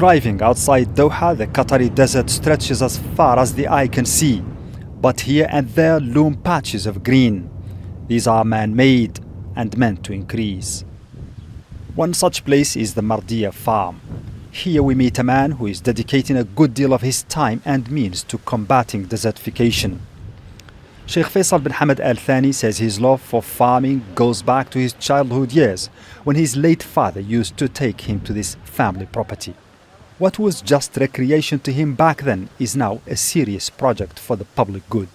Driving outside Doha, the Qatari desert stretches as far as the eye can see. But here and there loom patches of green. These are man-made and meant to increase. One such place is the Mardiya farm. Here we meet a man who is dedicating a good deal of his time and means to combating desertification. Sheikh Faisal bin Hamad Al Thani says his love for farming goes back to his childhood years, when his late father used to take him to this family property. What was just recreation to him back then is now a serious project for the public good.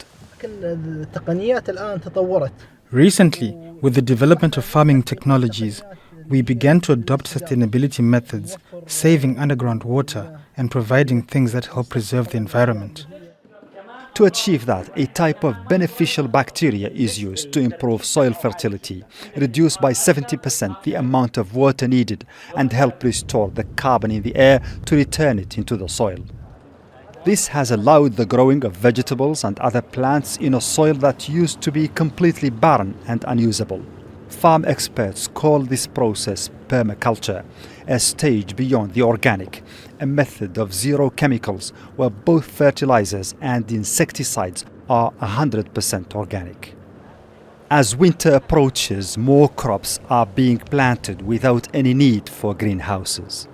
Recently, with the development of farming technologies, we began to adopt sustainability methods, saving underground water and providing things that help preserve the environment. To achieve that, a type of beneficial bacteria is used to improve soil fertility, reduce by 70% the amount of water needed, and help restore the carbon in the air to return it into the soil. This has allowed the growing of vegetables and other plants in a soil that used to be completely barren and unusable. Farm experts call this process permaculture, a stage beyond the organic, a method of zero chemicals where both fertilizers and insecticides are 100% organic. As winter approaches, more crops are being planted without any need for greenhouses.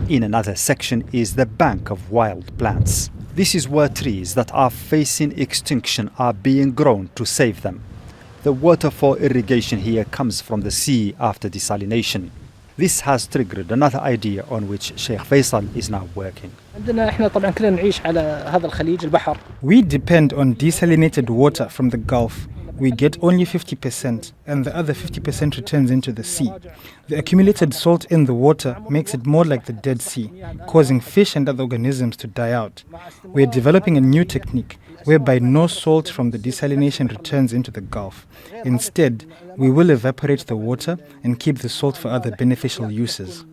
In another section is the bank of wild plants. This is where trees that are facing extinction are being grown to save them. The water for irrigation here comes from the sea after desalination. This has triggered another idea on which Sheikh Faisal is now working. We depend on desalinated water from the Gulf. We get only 50% and the other 50% returns into the sea. The accumulated salt in the water makes it more like the Dead Sea, causing fish and other organisms to die out. We are developing a new technique whereby no salt from the desalination returns into the Gulf. Instead, we will evaporate the water and keep the salt for other beneficial uses.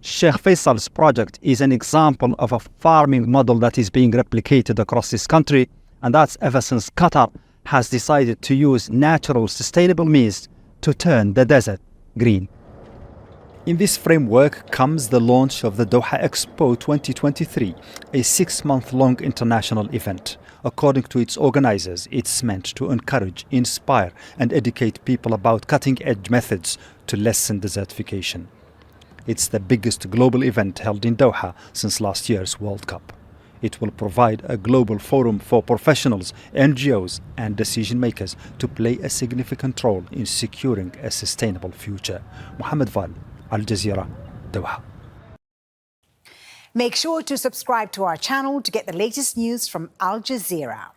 Sheikh Faisal's project is an example of a farming model that is being replicated across this country, and that's ever since Qatar has decided to use natural, sustainable means to turn the desert green. In this framework comes the launch of the Doha Expo 2023, a 6-month-long international event. According to its organizers, it's meant to encourage, inspire, and educate people about cutting-edge methods to lessen desertification. It's the biggest global event held in Doha since last year's World Cup. It will provide a global forum for professionals, NGOs, and decision-makers to play a significant role in securing a sustainable future. Mohammed, Vall, Jazeera, Doha. Make sure to subscribe to our channel to get the latest news from Al Jazeera.